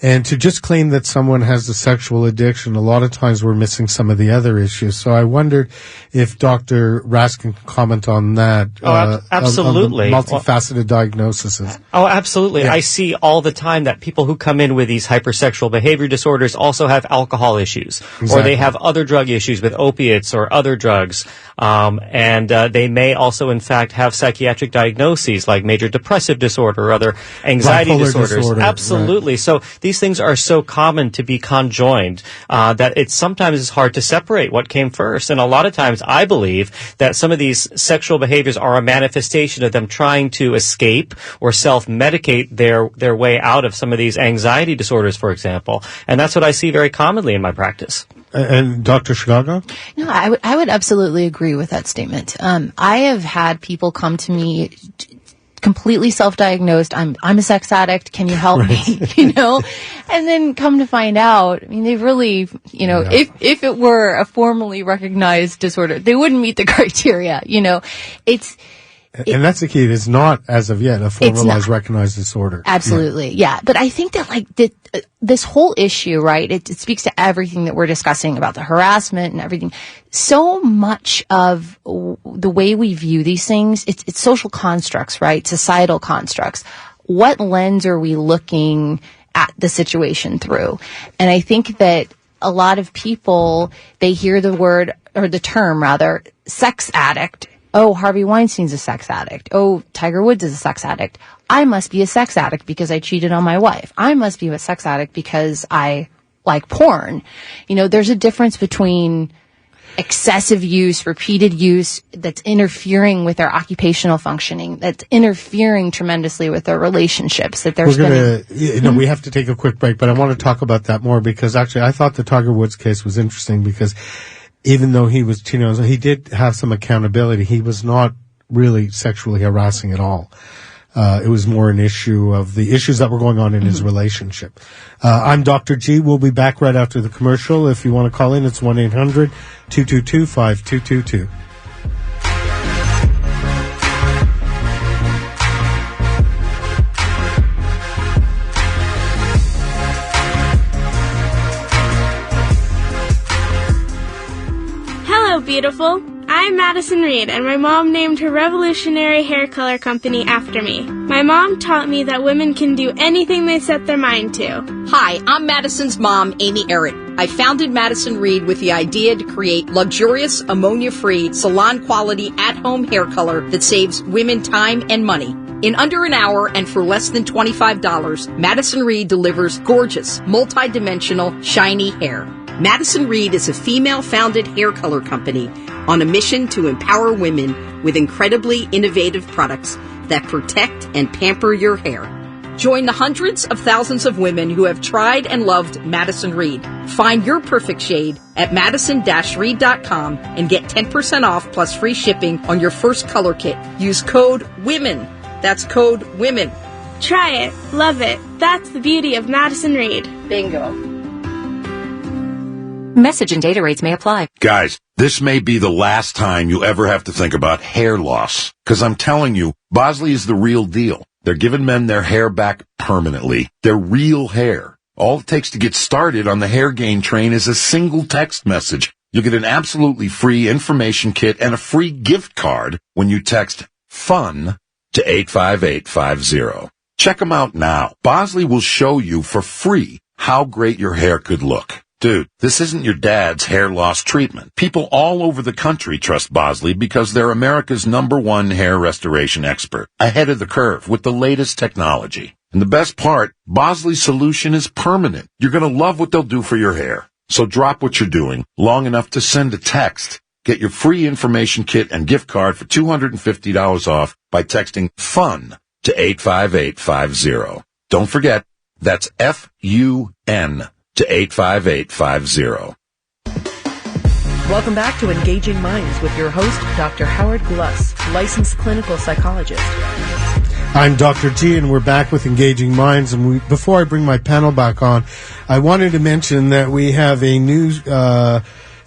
And to just claim that someone has a sexual addiction, a lot of times we're missing some of the other issues. So I wondered if Dr. Raskin can comment on that. Absolutely. On the multifaceted diagnoses. Oh, absolutely. Yeah. I see all the time that people who come in with these hypersexual behavior disorders also have alcohol issues, or they have other drug issues with opiates or other drugs. And they may also, in fact, have psychiatric diagnoses like major depressive disorder or other anxiety Bipolar disorders. disorder, Absolutely. Right. So these things are so common to be conjoined that it sometimes is hard to separate what came first. And a lot of times I believe that some of these sexual behaviors are a manifestation of them trying to escape or self-medicate their way out of some of these anxiety disorders, for example. And that's what I see very commonly in my practice. And Dr. Chicago? No, I would absolutely agree with that statement. I have had people come to me completely self-diagnosed. I'm a sex addict. Can you help me? You know, and then come to find out, I mean, they really, you know, if it were a formally recognized disorder, they wouldn't meet the criteria. You know, and that's the key. It is not, as of yet, a formalized, recognized disorder. Absolutely, yeah. But I think that, like, this whole issue, right, it speaks to everything that we're discussing about the harassment and everything. So much of the way we view these things, it's social constructs, right, societal constructs. What lens are we looking at the situation through? And I think that a lot of people, they hear the word, or the term, rather, sex addict. Oh, Harvey Weinstein's a sex addict. Oh, Tiger Woods is a sex addict. I must be a sex addict because I cheated on my wife. I must be a sex addict because I like porn. You know, there's a difference between excessive use, repeated use that's interfering with their occupational functioning, that's interfering tremendously with their relationships that they're spending. You know, we have to take a quick break, but I want to talk about that more because actually I thought the Tiger Woods case was interesting because even though he was cheating, he did have some accountability. He was not really sexually harassing at all. It was more an issue of the issues that were going on in his relationship. I'm Dr. G. We'll be back right after the commercial. If you want to call in, it's 1-800-222-5222. Hello, beautiful. I'm Madison Reed, and my mom named her revolutionary hair color company after me. My mom taught me that women can do anything they set their mind to. Hi, I'm Madison's mom, Amy Errett. I founded Madison Reed with the idea to create luxurious, ammonia-free, salon-quality, at-home hair color that saves women time and money. In under an hour and for less than $25, Madison Reed delivers gorgeous, multi-dimensional, shiny hair. Madison Reed is a female-founded hair color company on a mission to empower women with incredibly innovative products that protect and pamper your hair. Join the hundreds of thousands of women who have tried and loved Madison Reed. Find your perfect shade at madison-reed.com and get 10% off plus free shipping on your first color kit. Use code WOMEN. That's code WOMEN. Try it. Love it. That's the beauty of Madison Reed. Bingo. Message and data rates may apply. Guys, this may be the last time you ever have to think about hair loss. Because I'm telling you, Bosley is the real deal. They're giving men their hair back permanently. Their real hair. All it takes to get started on the hair gain train is a single text message. You'll get an absolutely free information kit and a free gift card when you text FUN to 85850. Check them out now. Bosley will show you for free how great your hair could look. Dude, this isn't your dad's hair loss treatment. People all over the country trust Bosley because they're America's #1 hair restoration expert, ahead of the curve with the latest technology. And the best part, Bosley's solution is permanent. You're going to love what they'll do for your hair. So drop what you're doing long enough to send a text. Get your free information kit and gift card for $250 off by texting FUN to 85850. Don't forget, that's FUN to 85850. Welcome back to Engaging Minds with your host, Dr. Howard Gluss, licensed clinical psychologist. I'm Dr. G, and we're back with Engaging Minds. And before I bring my panel back on, I wanted to mention that we have a new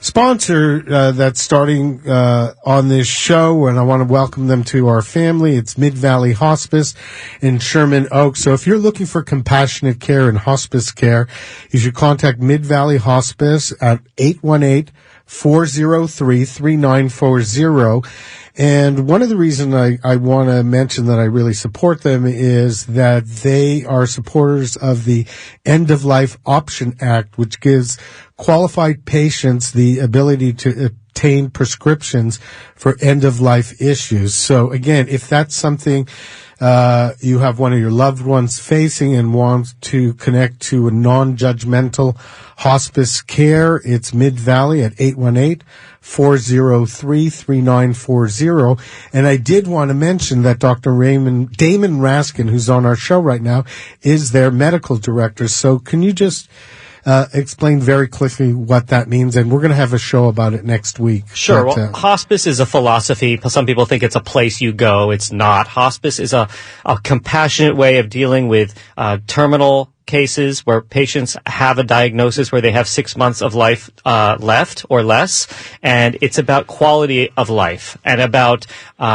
sponsor that's starting on this show, and I want to welcome them to our family. It's Mid-Valley Hospice in Sherman Oaks. So if you're looking for compassionate care and hospice care, you should contact Mid-Valley Hospice at 818-403-3940. And one of the reasons I want to mention that I really support them is that they are supporters of the End of Life Option Act, which gives qualified patients the ability to obtain prescriptions for end-of-life issues. So again, if that's something you have one of your loved ones facing and want to connect to a non-judgmental hospice care, it's Mid-Valley at 818-403-3940. And I did want to mention that Dr. Damon Raskin, who's on our show right now, is their medical director. So can you just explain very quickly what that means? And we're going to have a show about it next week. Sure. Well, hospice is a philosophy. Some people think it's a place you go. It's not. Hospice is a compassionate way of dealing with terminal cases where patients have a diagnosis where they have 6 months of life left or less, and it's about quality of life and about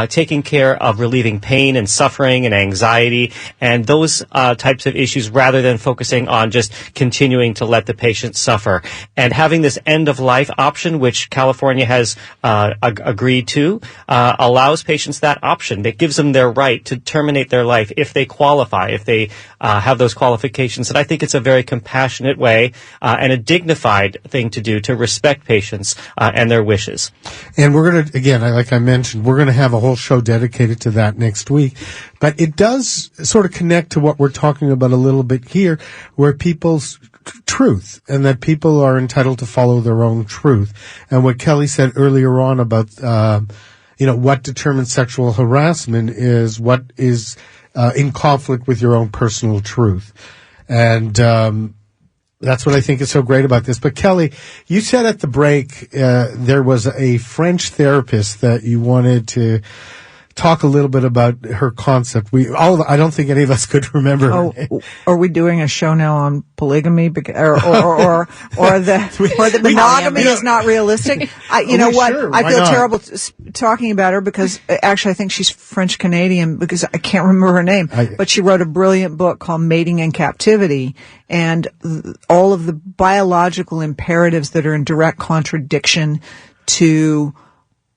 taking care of relieving pain and suffering and anxiety and those types of issues rather than focusing on just continuing to let the patient suffer. And having this end-of-life option, which California has agreed to, allows patients that option. It gives them their right to terminate their life if they qualify, if they have those qualifications. And I think it's a very compassionate way and a dignified thing to do to respect patients and their wishes. And we're going to, again, like I mentioned, we're going to have a whole show dedicated to that next week. But it does sort of connect to what we're talking about a little bit here, where people's truth and that people are entitled to follow their own truth. And what Kelly said earlier on about, what determines sexual harassment is what is in conflict with your own personal truth. And that's what I think is so great about this. But Kelly, you said at the break there was a French therapist that you wanted to talk a little bit about her concept. I don't think any of us could remember. Oh, are we doing a show now on polygamy, or the monogamy is not realistic? You know what? Sure? I feel terrible talking about her because actually I think she's French Canadian because I can't remember her name. But she wrote a brilliant book called Mating in Captivity, and all of the biological imperatives that are in direct contradiction to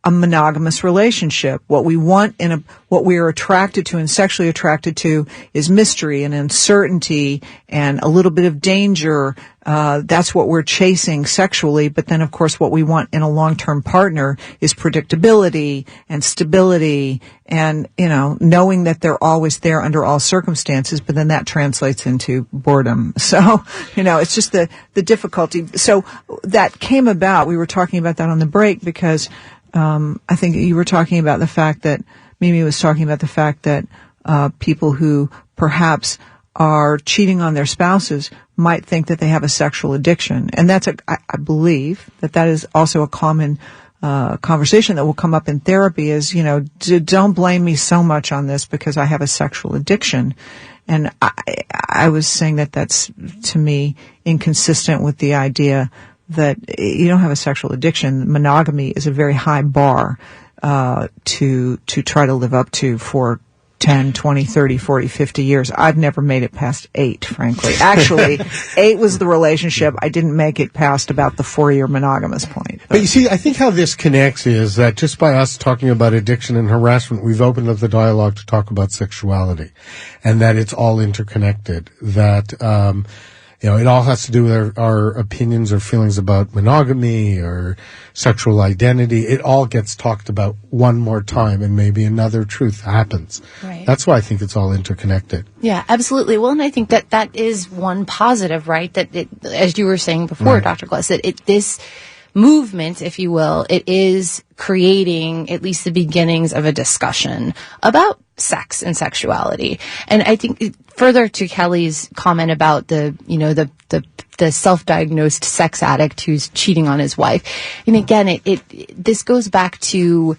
a monogamous relationship. What we want what we are attracted to and sexually attracted to is mystery and uncertainty and a little bit of danger. That's what we're chasing sexually. But then, of course, what we want in a long-term partner is predictability and stability and, knowing that they're always there under all circumstances. But then that translates into boredom. So, it's just the difficulty. So that came about. We were talking about that on the break because I think you were talking about the fact that Mimi was talking about the fact that people who perhaps are cheating on their spouses might think that they have a sexual addiction, and I believe that is also a common conversation that will come up in therapy. Is don't blame me so much on this because I have a sexual addiction, and I was saying that that's to me inconsistent with the idea that you don't have a sexual addiction. Monogamy is a very high bar to try to live up to for 10, 20, 30, 40, 50 years. I've never made it past 8, frankly. Actually, 8 was the relationship. I didn't make it past about the 4-year monogamous point. But you see, I think how this connects is that just by us talking about addiction and harassment, we've opened up the dialogue to talk about sexuality and that it's all interconnected, that it all has to do with our opinions or feelings about monogamy or sexual identity. It all gets talked about one more time and maybe another truth happens. Right. That's why I think it's all interconnected. Yeah, absolutely. Well, and I think that is one positive, right? That as you were saying before, right, Dr. Gluss, that this movement, if you will, it is creating at least the beginnings of a discussion about sex and sexuality. And I think further to Kelly's comment about the self-diagnosed sex addict who's cheating on his wife. And again, this goes back to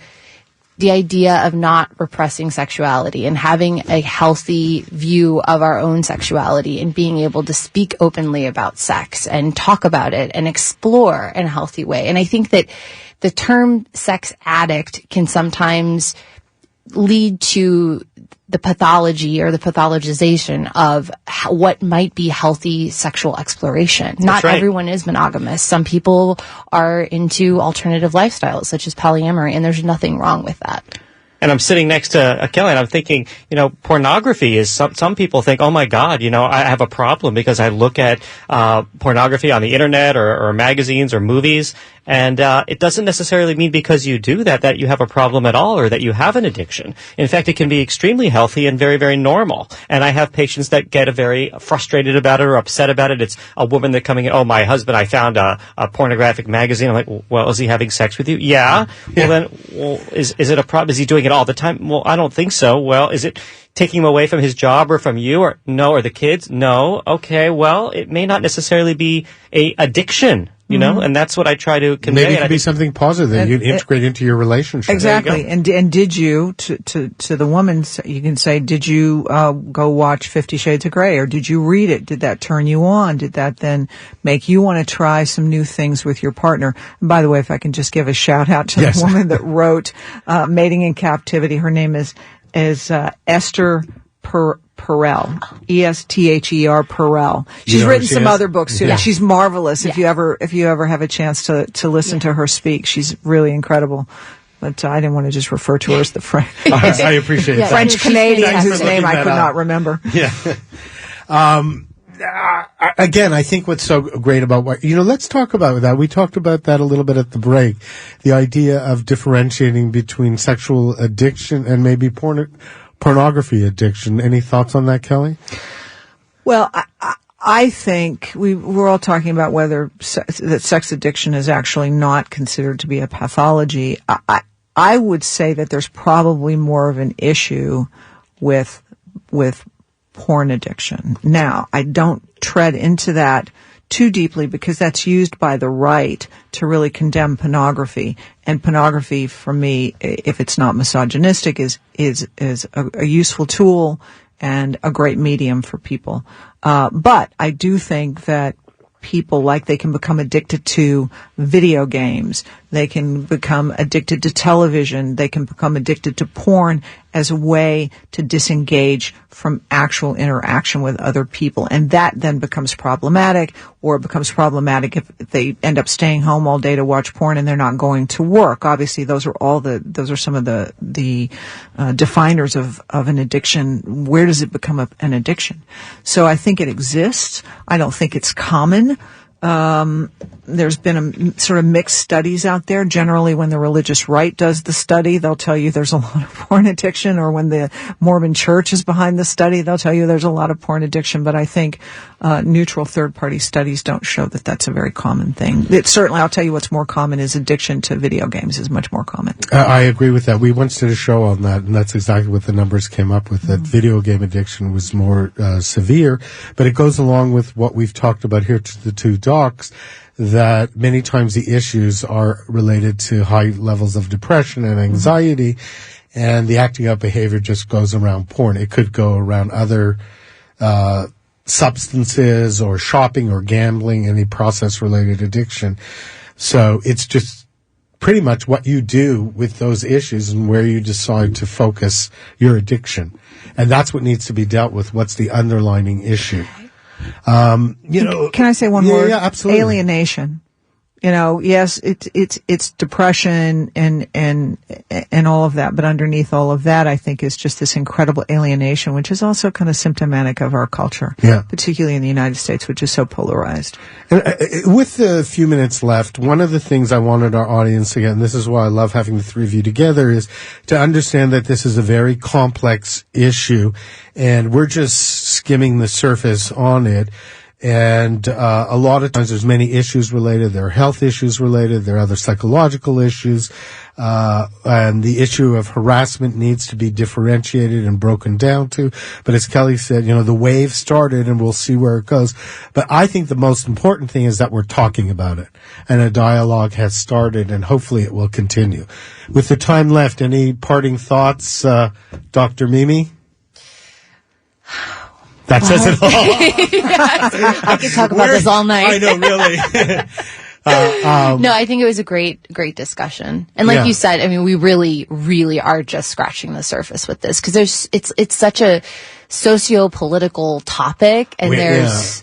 the idea of not repressing sexuality and having a healthy view of our own sexuality and being able to speak openly about sex and talk about it and explore in a healthy way. And I think that the term sex addict can sometimes lead to the pathology or the pathologization of what might be healthy sexual exploration. Not right. everyone is monogamous. Some people are into alternative lifestyles, such as polyamory, and there's nothing wrong with that. And I'm sitting next to Kelly, and I'm thinking, pornography is some people think, oh my God, I have a problem because I look at pornography on the internet or magazines or movies, and it doesn't necessarily mean because you do that you have a problem at all or that you have an addiction. In fact, it can be extremely healthy and very, very normal. And I have patients that get very frustrated about it or upset about it. It's a woman that coming in, oh, my husband, I found a pornographic magazine. I'm like, well, is he having sex with you? Yeah. Well, then, is it a problem? Is he doing it all the time? Well, I don't think so. Well, is it taking him away from his job or from you or no, or the kids? No. Okay. Well, it may not necessarily be a addiction, and that's what I try to convey. Maybe it could be something positive that you'd integrate into your relationship. Exactly. And did you, to the woman, you can say, did you go watch 50 Shades of Grey, or did you read it? Did that turn you on? Did that then make you want to try some new things with your partner? And by the way, if I can just give a shout out to the woman that wrote Mating in Captivity, her name is Esther Perel, Esther Perel. She's written some other books too. Yeah. She's marvelous. If you ever have a chance to listen to her speak, she's really incredible. But I didn't want to just refer to her as the French. I appreciate that. French Canadian whose name I could not remember. Yeah. Again, I think what's so great about let's talk about that. We talked about that a little bit at the break. The idea of differentiating between sexual addiction and maybe pornography addiction. Any thoughts on that, Kelly? Well, I think we're all talking about whether that sex addiction is actually not considered to be a pathology. I would say that there's probably more of an issue with porn addiction. Now, I don't tread into that too deeply because that's used by the right to really condemn pornography. And pornography, for me, if it's not misogynistic, is a useful tool and a great medium for people. But I do think that people, they can become addicted to video games. They can become addicted to television. They can become addicted to porn as a way to disengage from actual interaction with other people. And that then becomes problematic, or it becomes problematic if they end up staying home all day to watch porn and they're not going to work. Obviously, those are some of the definers of an addiction. Where does it become an addiction? So I think it exists. I don't think it's common. There's been sort of mixed studies out there. Generally, when the religious right does the study, they'll tell you there's a lot of porn addiction, or when the Mormon Church is behind the study, they'll tell you there's a lot of porn addiction. But I think neutral third-party studies don't show that that's a very common thing. Certainly, I'll tell you what's more common is addiction to video games is much more common. I agree with that. We once did a show on that, and that's exactly what the numbers came up with, that video game addiction was more severe. But it goes along with what we've talked about here to the two docs, that many times the issues are related to high levels of depression and anxiety, and the acting out behavior just goes around porn. It could go around other substances or shopping or gambling, any process-related addiction. So it's just pretty much what you do with those issues and where you decide to focus your addiction. And that's what needs to be dealt with. What's the underlying issue? Can I say one word? Yeah, absolutely. Alienation. Yes, it's depression and all of that, but underneath all of that, I think is just this incredible alienation, which is also kind of symptomatic of our culture, particularly in the United States, which is so polarized. With the few minutes left, one of the things I wanted our audience to get, and this is why I love having the three of you together, is to understand that this is a very complex issue, and we're just skimming the surface on it. And a lot of times there's many issues related. There are health issues related. There are other psychological issues. And the issue of harassment needs to be differentiated and broken down to. But as Kelly said, the wave started and we'll see where it goes. But I think the most important thing is that we're talking about it. And a dialogue has started, and hopefully it will continue. With the time left, any parting thoughts, Dr. Mimi? That says it all. I could talk about this all night. I know, really. No, I think it was a great discussion. And like you said, I mean, we really, really are just scratching the surface with this because it's such a socio-political topic and there's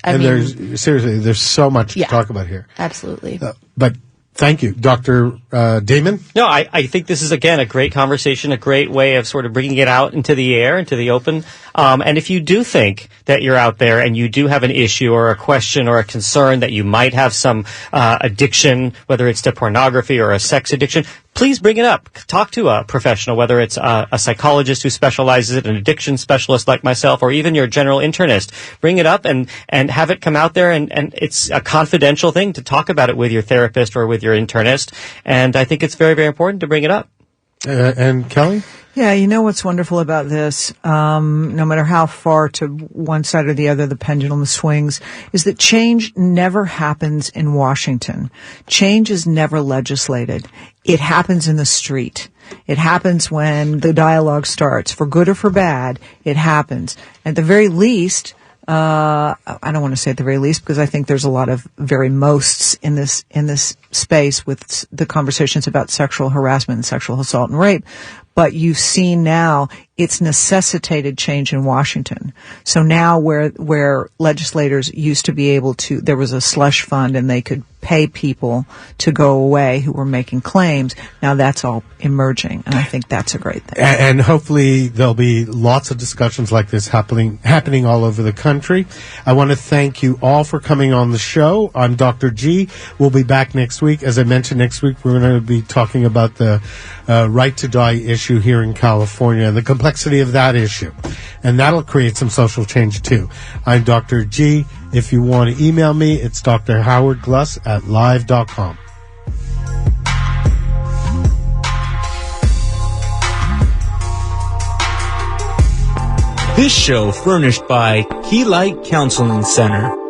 so much to talk about here. Absolutely. But thank you, Dr. Damon. No, I think this is, again, a great conversation, a great way of sort of bringing it out into the air, into the open. And if you do think that you're out there and you do have an issue or a question or a concern that you might have some addiction, whether it's to pornography or a sex addiction, please bring it up. Talk to a professional, whether it's a psychologist who specializes in an addiction specialist like myself, or even your general internist. Bring it up and have it come out there, and it's a confidential thing to talk about it with your therapist or with your internist. And I think it's very, very important to bring it up. And Kelly? Yeah, you know what's wonderful about this, no matter how far to one side or the other the pendulum swings, is that change never happens in Washington. Change is never legislated. It happens in the street. It happens when the dialogue starts. For good or for bad, it happens. At the very least, I don't want to say at the very least because I think there's a lot of very mosts in this space with the conversations about sexual harassment and sexual assault and rape. But you've seen now it's necessitated change in Washington. So now where legislators used to be able to, there was a slush fund and they could pay people to go away who were making claims. Now that's all emerging, and I think that's a great thing. And hopefully there'll be lots of discussions like this happening all over the country. I want to thank you all for coming on the show. I'm Dr. G. We'll be back next week. As I mentioned, next week we're going to be talking about the right to die issue here in California and the complexity of that issue. And that'll create some social change too. I'm Dr. G. If you want to email me, it's drhowardgluss@live.com. This show furnished by Key Light Counseling Center.